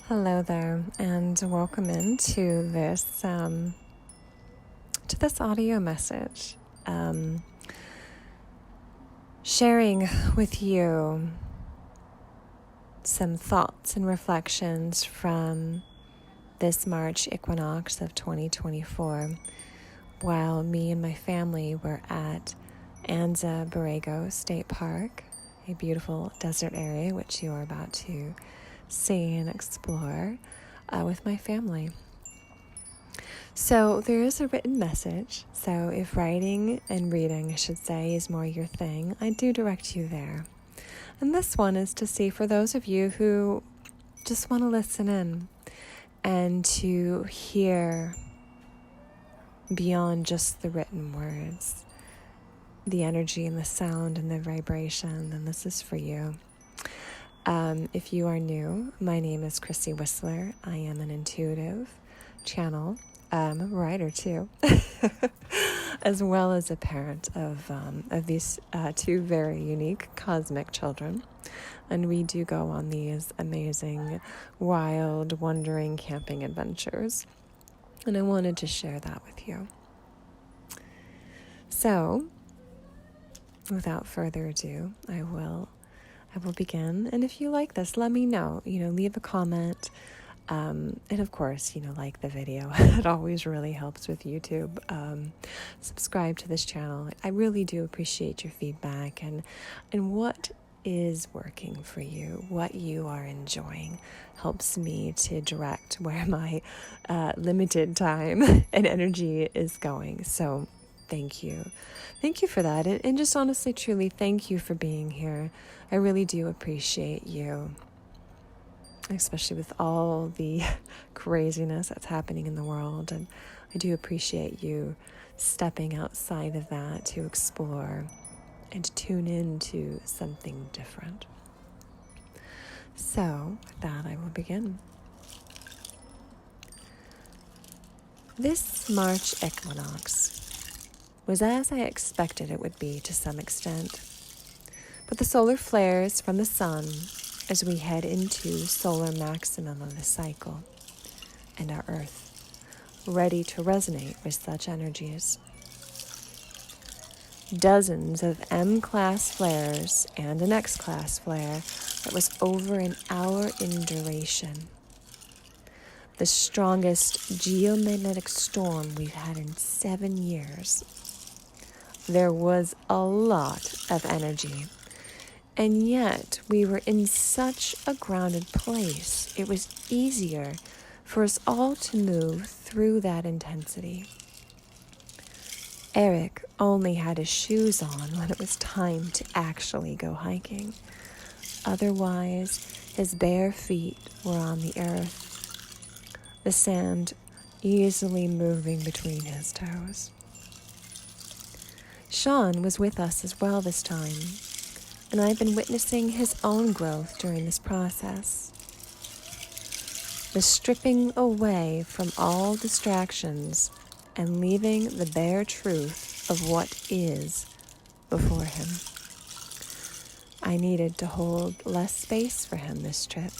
Hello there, and welcome into this audio message, sharing with you some thoughts and reflections from this March equinox of 2024, while me and my family were at Anza-Borrego State Park, a beautiful desert area which you are about to see and explore with my family. So there is a written message. So if writing and reading, I should say, is more your thing, I do direct you there. And this one is to see for those of you who just want to listen in and to hear beyond just the written words, the energy and the sound and the vibration, then this is for you. If you are new, my name is Chrissy Wissler. I am an intuitive channel. I'm a writer too, as well as a parent of these two very unique cosmic children. And we do go on these amazing, wild, wandering camping adventures. And I wanted to share that with you. So, without further ado, I will begin. And if you like this, let me know. Leave a comment. And of course, like the video. It always really helps with YouTube. Subscribe to this channel. I really do appreciate your feedback and what is working for you, what you are enjoying, helps me to direct where my limited time and energy is going. So thank you. Thank you for that. And just honestly, truly, thank you for being here. I really do appreciate you, especially with all the craziness that's happening in the world. And I do appreciate you stepping outside of that to explore and to tune into something different. So, with that, I will begin. This March equinox was as I expected it would be to some extent. But the solar flares from the sun as we head into solar maximum of the cycle and our Earth, ready to resonate with such energies. Dozens of M-class flares and an X-class flare that was over an hour in duration. The strongest geomagnetic storm we've had in 7 years. There was a lot of energy. And yet, we were in such a grounded place, it was easier for us all to move through that intensity. Eric only had his shoes on when it was time to actually go hiking. Otherwise, his bare feet were on the earth, the sand easily moving between his toes. Sean was with us as well this time, and I've been witnessing his own growth during this process. The stripping away from all distractions and leaving the bare truth of what is before him. I needed to hold less space for him this trip.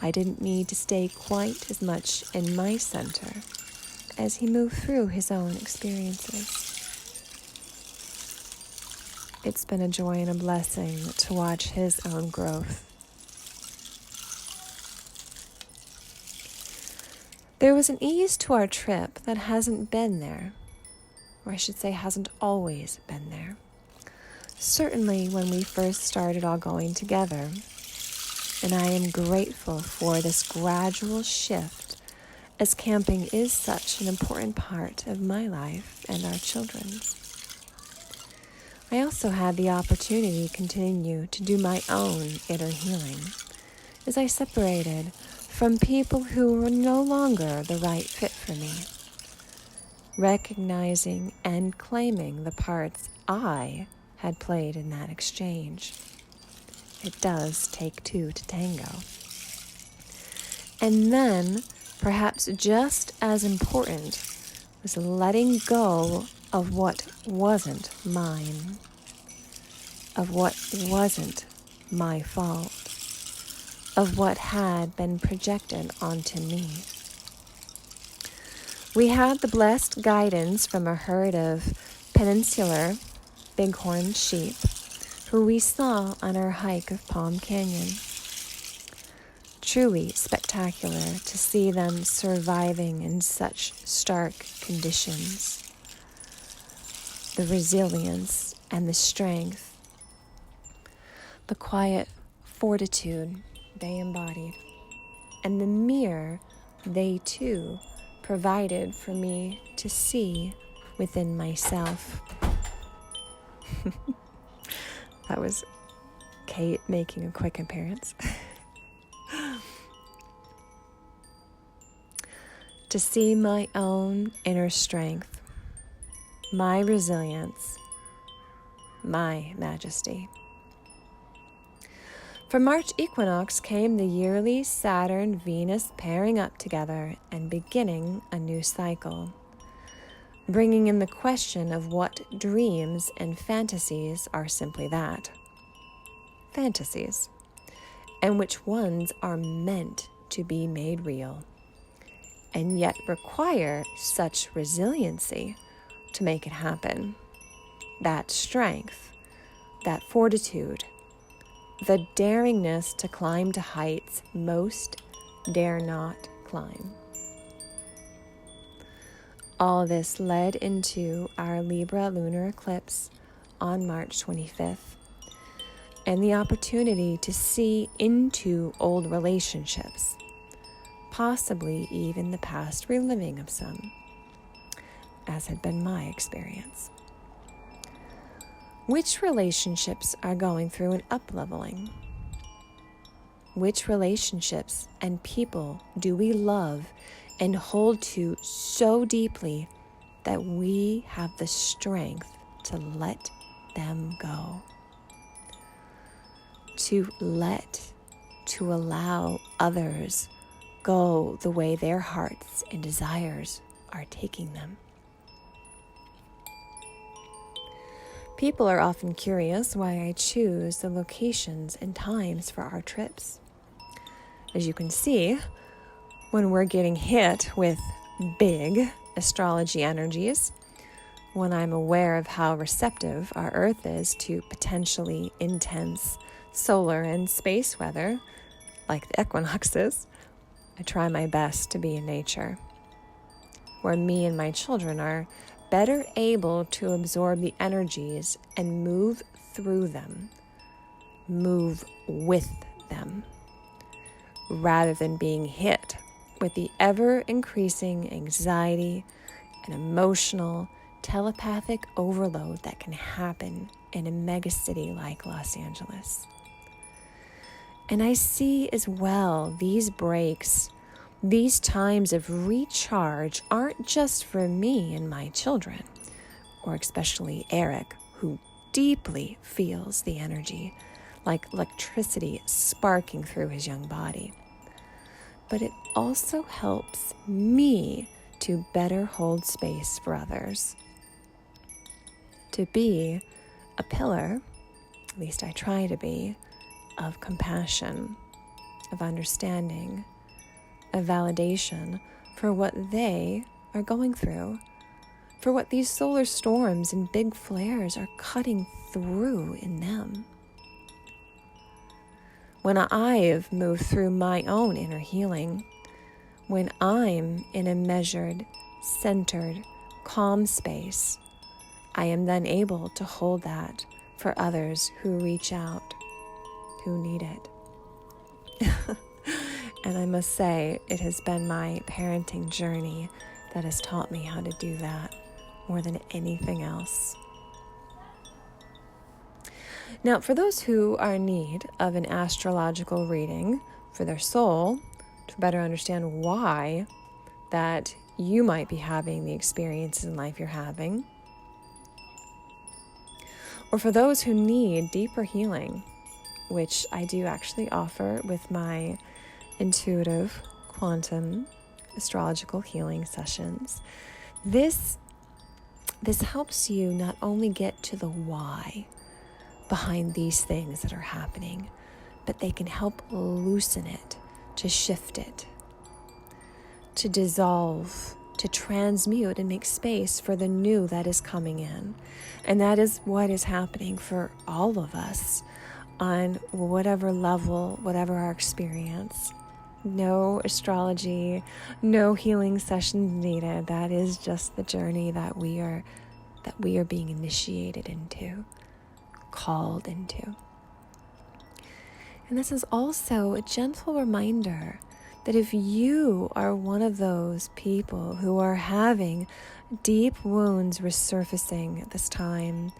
I didn't need to stay quite as much in my center as he moved through his own experiences. It's been a joy and a blessing to watch his own growth. There was an ease to our trip that hasn't been there, or I should say hasn't always been there. Certainly when we first started all going together, and I am grateful for this gradual shift as camping is such an important part of my life and our children's. I also had the opportunity to continue to do my own inner healing as I separated from people who were no longer the right fit for me, recognizing and claiming the parts I had played in that exchange. It does take two to tango. And then, perhaps just as important, was letting go of what wasn't mine, of what wasn't my fault, of what had been projected onto me. We had the blessed guidance from a herd of peninsular bighorn sheep who we saw on our hike of Palm Canyon. Truly spectacular to see them surviving in such stark conditions. The resilience and the strength, the quiet fortitude they embodied, and the mirror they too provided for me to see within myself. That was Kate making a quick appearance. To see my own inner strength, my resilience, my majesty. For March equinox came the yearly Saturn-Venus pairing up together and beginning a new cycle, bringing in the question of what dreams and fantasies are simply that, fantasies, and which ones are meant to be made real, and yet require such resiliency to make it happen, that strength, that fortitude, the daringness to climb to heights most dare not climb. All this led into our Libra lunar eclipse on March 25th, and the opportunity to see into old relationships, possibly even the past reliving of some, as had been my experience. Which relationships are going through an up-leveling? Which relationships and people do we love and hold to so deeply that we have the strength to let them go? To allow others go the way their hearts and desires are taking them. People are often curious why I choose the locations and times for our trips. As you can see, when we're getting hit with big astrology energies, when I'm aware of how receptive our Earth is to potentially intense solar and space weather, like the equinoxes, I try my best to be in nature, where me and my children are better able to absorb the energies and move through them, move with them, rather than being hit with the ever-increasing anxiety and emotional, telepathic overload that can happen in a megacity like Los Angeles. And I see as well these breaks, these times of recharge aren't just for me and my children, or especially Eric, who deeply feels the energy, like electricity sparking through his young body. But it also helps me to better hold space for others, to be a pillar, at least I try to be, of compassion, of understanding, of validation for what they are going through, for what these solar storms and big flares are cutting through in them. When I've moved through my own inner healing, when I'm in a measured, centered, calm space, I am then able to hold that for others who reach out, who need it. And I must say, it has been my parenting journey that has taught me how to do that more than anything else. Now, for those who are in need of an astrological reading for their soul, to better understand why that you might be having the experiences in life you're having, or for those who need deeper healing, which I do actually offer with my intuitive quantum astrological healing sessions, this helps you not only get to the why behind these things that are happening, but they can help loosen it, to shift it, to dissolve, to transmute and make space for the new that is coming in. And that is what is happening for all of us on whatever level, whatever our experience. No astrology, no healing sessions needed. That is just the journey that we are being initiated into, called into. And this is also a gentle reminder that if you are one of those people who are having deep wounds resurfacing at this time,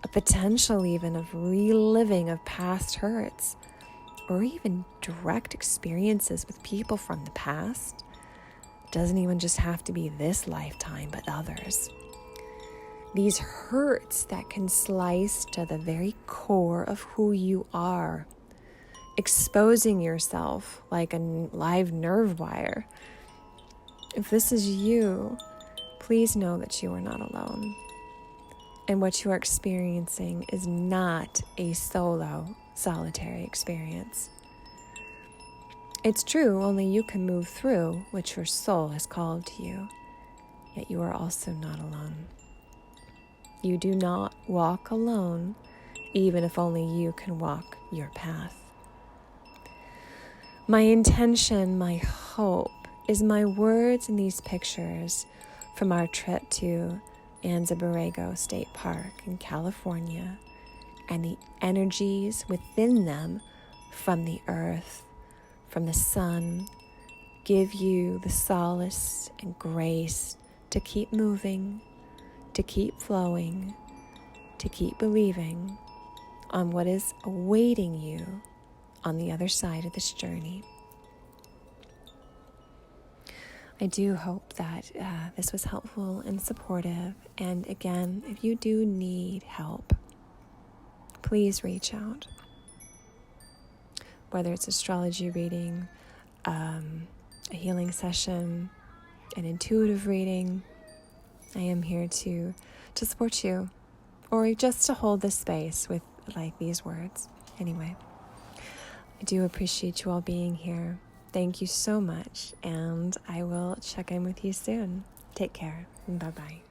a potential even of reliving of past hurts, or even direct experiences with people from the past, doesn't even just have to be this lifetime, but others. These hurts that can slice to the very core of who you are, exposing yourself like a live nerve wire. If this is you, please know that you are not alone. And what you are experiencing is not a solitary experience. It's true, only you can move through what your soul has called to you, yet you are also not alone. You do not walk alone, even if only you can walk your path. My intention, my hope, is my words in these pictures from our trip to Anza-Borrego State Park in California, and the energies within them from the earth, from the sun, give you the solace and grace to keep moving, to keep flowing, to keep believing on what is awaiting you on the other side of this journey. I do hope that this was helpful and supportive. And again, if you do need help, please reach out. Whether it's astrology reading, a healing session, an intuitive reading, I am here to support you, or just to hold this space with like these words. Anyway, I do appreciate you all being here. Thank you so much, and I will check in with you soon. Take care, and bye-bye.